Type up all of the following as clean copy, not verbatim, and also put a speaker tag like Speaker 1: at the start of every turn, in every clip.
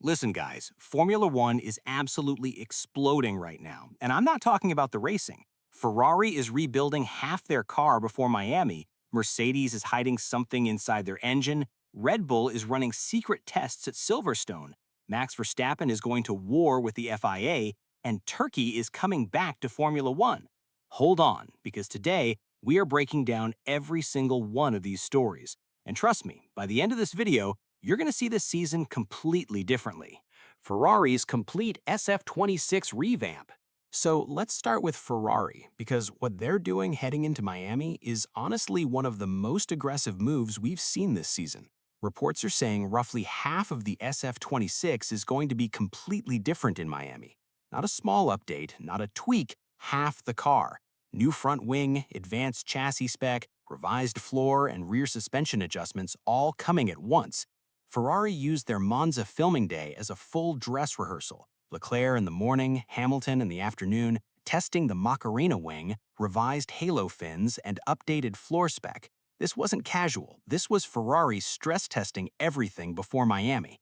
Speaker 1: Listen, guys, Formula One is absolutely exploding right now, and I'm not talking about the racing. Ferrari is rebuilding half their car before Miami, Mercedes is hiding something inside their engine, Red Bull is running secret tests at Silverstone, Max Verstappen is going to war with the FIA, and Turkey is coming back to Formula One. Hold on, because today we are breaking down every single one of these stories. And trust me, by the end of this video, you're going to see this season completely differently. Ferrari's complete SF26 revamp. So let's start with Ferrari, because what they're doing heading into Miami is honestly one of the most aggressive moves we've seen this season. Reports are saying roughly half of the SF26 is going to be completely different in Miami. Not a small update, not a tweak, half the car. New front wing, advanced chassis spec, revised floor, and rear suspension adjustments all coming at once. Ferrari used their Monza filming day as a full dress rehearsal. Leclerc in the morning, Hamilton in the afternoon, testing the Macarena wing, revised halo fins, and updated floor spec. This wasn't casual. This was Ferrari stress testing everything before Miami.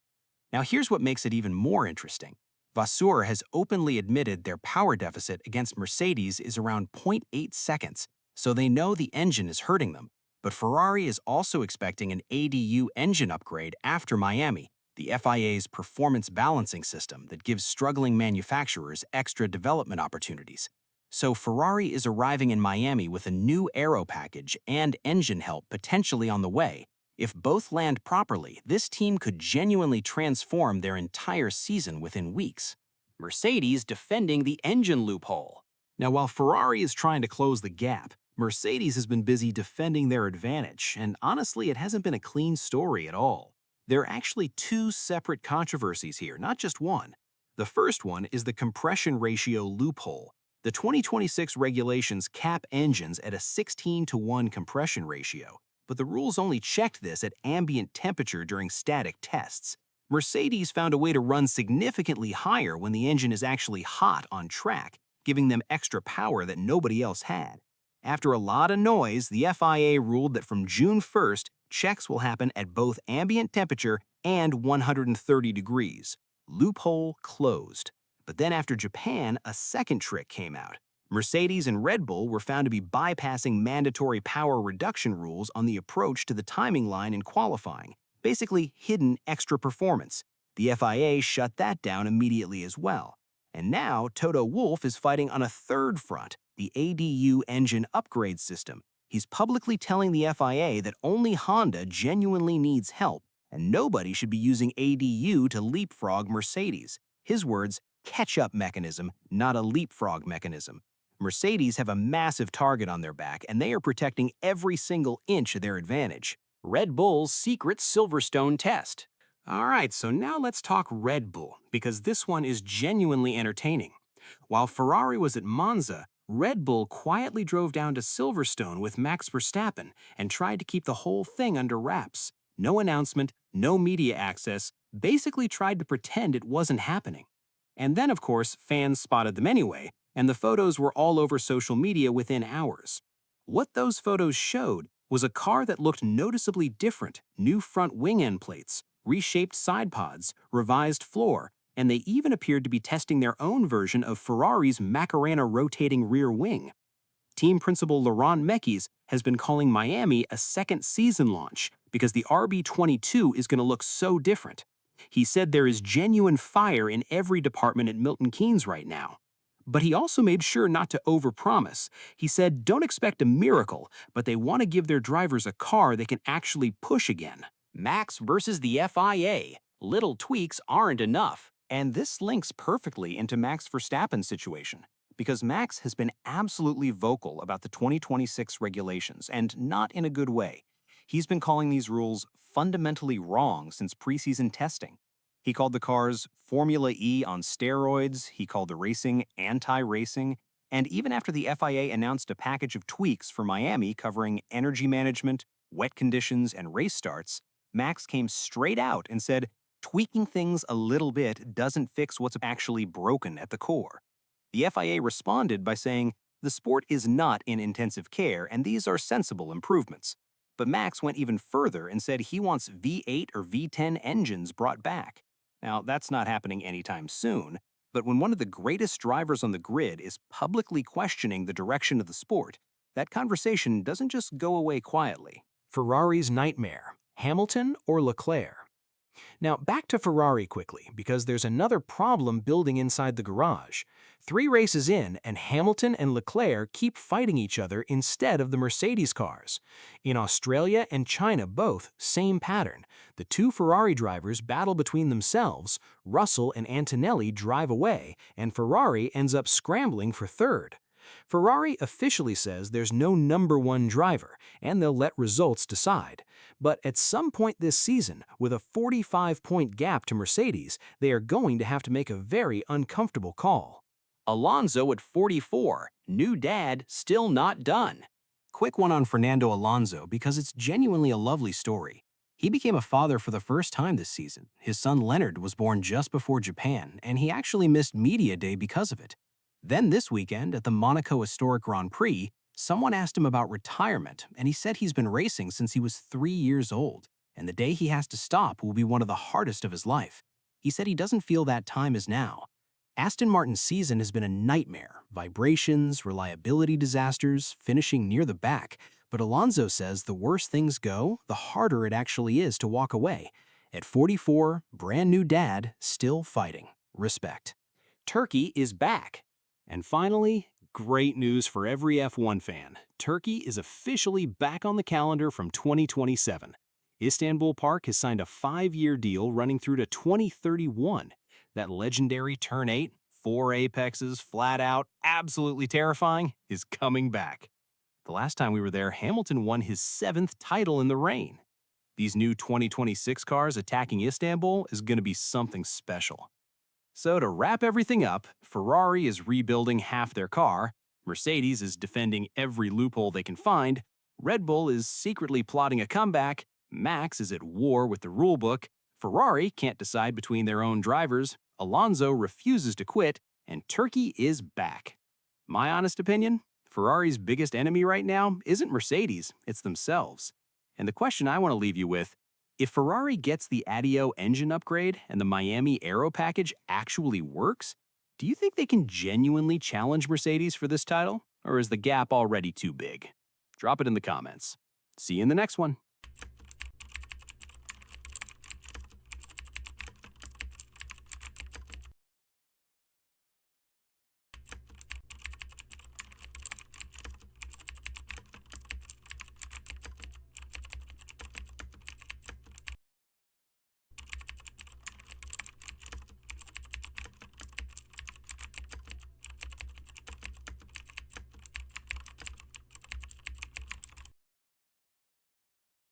Speaker 1: Now here's what makes it even more interesting. Vasseur has openly admitted their power deficit against Mercedes is around 0.8 seconds, so they know the engine is hurting them. But Ferrari is also expecting an ADU engine upgrade after Miami, the FIA's performance balancing system that gives struggling manufacturers extra development opportunities. So Ferrari is arriving in Miami with a new aero package and engine help potentially on the way. If both land properly, this team could genuinely transform their entire season within weeks. Mercedes defending the engine loophole. Now, while Ferrari is trying to close the gap, Mercedes has been busy defending their advantage, and honestly, it hasn't been a clean story at all. There are actually two separate controversies here, not just one. The first one is the compression ratio loophole. The 2026 regulations cap engines at a 16:1 compression ratio, but the rules only checked this at ambient temperature during static tests. Mercedes found a way to run significantly higher when the engine is actually hot on track, giving them extra power that nobody else had. After a lot of noise, the FIA ruled that from June 1st, checks will happen at both ambient temperature and 130 degrees. Loophole closed. But then after Japan, a second trick came out. Mercedes and Red Bull were found to be bypassing mandatory power reduction rules on the approach to the timing line in qualifying, basically hidden extra performance. The FIA shut that down immediately as well. And now Toto Wolff is fighting on a third front, the ADU engine upgrade system. He's publicly telling the FIA that only Honda genuinely needs help, and nobody should be using ADU to leapfrog Mercedes. His words, catch-up mechanism, not a leapfrog mechanism. Mercedes have a massive target on their back, and they are protecting every single inch of their advantage. Red Bull's secret Silverstone test. All right, so now let's talk Red Bull, because this one is genuinely entertaining. While Ferrari was at Monza, Red Bull quietly drove down to Silverstone with Max Verstappen and tried to keep the whole thing under wraps. No announcement, no media access, basically tried to pretend it wasn't happening. And then, of course, fans spotted them anyway, and the photos were all over social media within hours. What those photos showed was a car that looked noticeably different, new front wing end plates, reshaped side pods, revised floor, and they even appeared to be testing their own version of Ferrari's Macarena rotating rear wing. Team principal Laurent Mekies has been calling Miami a second season launch because the RB22 is going to look so different. He said there is genuine fire in every department at Milton Keynes right now. But he also made sure not to overpromise. He said, don't expect a miracle, but they want to give their drivers a car they can actually push again. Max versus the FIA. Little tweaks aren't enough. And this links perfectly into Max Verstappen's situation, because Max has been absolutely vocal about the 2026 regulations, and not in a good way. He's been calling these rules fundamentally wrong since preseason testing. He called the cars Formula E on steroids, he called the racing anti-racing, and even after the FIA announced a package of tweaks for Miami covering energy management, wet conditions, and race starts, Max came straight out and said, tweaking things a little bit doesn't fix what's actually broken at the core. The FIA responded by saying, the sport is not in intensive care and these are sensible improvements. But Max went even further and said he wants V8 or V10 engines brought back. Now, that's not happening anytime soon, but when one of the greatest drivers on the grid is publicly questioning the direction of the sport, that conversation doesn't just go away quietly. Ferrari's nightmare, Hamilton or Leclerc? Now, back to Ferrari quickly, because there's another problem building inside the garage. 3 races in, and Hamilton and Leclerc keep fighting each other instead of the Mercedes cars. In Australia and China both, same pattern. The two Ferrari drivers battle between themselves, Russell and Antonelli drive away, and Ferrari ends up scrambling for third. Ferrari officially says there's no number one driver, and they'll let results decide. But at some point this season, with a 45-point gap to Mercedes, they are going to have to make a very uncomfortable call. Alonso at 44, new dad, still not done. Quick one on Fernando Alonso because it's genuinely a lovely story. He became a father for the first time this season. His son Leonard was born just before Japan, and he actually missed Media Day because of it. Then this weekend at the Monaco Historic Grand Prix, someone asked him about retirement, and he said he's been racing since he was 3 years old, and the day he has to stop will be one of the hardest of his life. He said he doesn't feel that time is now. Aston Martin's season has been a nightmare, vibrations, reliability disasters, finishing near the back, but Alonso says the worse things go, the harder it actually is to walk away. At 44, brand new dad, still fighting. Respect. Turkey is back. And finally, great news for every F1 fan. Turkey is officially back on the calendar from 2027. Istanbul Park has signed a 5-year deal running through to 2031. That legendary Turn 8, 4 apexes, flat out, absolutely terrifying, is coming back. The last time we were there, Hamilton won his 7th title in the reign. These new 2026 cars attacking Istanbul is going to be something special. So to wrap everything up, Ferrari is rebuilding half their car, Mercedes is defending every loophole they can find, Red Bull is secretly plotting a comeback, Max is at war with the rulebook, Ferrari can't decide between their own drivers, Alonso refuses to quit, and Turkey is back. My honest opinion? Ferrari's biggest enemy right now isn't Mercedes, it's themselves. And the question I want to leave you with, if Ferrari gets the Addio engine upgrade and the Miami Aero package actually works, do you think they can genuinely challenge Mercedes for this title? Or is the gap already too big? Drop it in the comments. See you in the next one.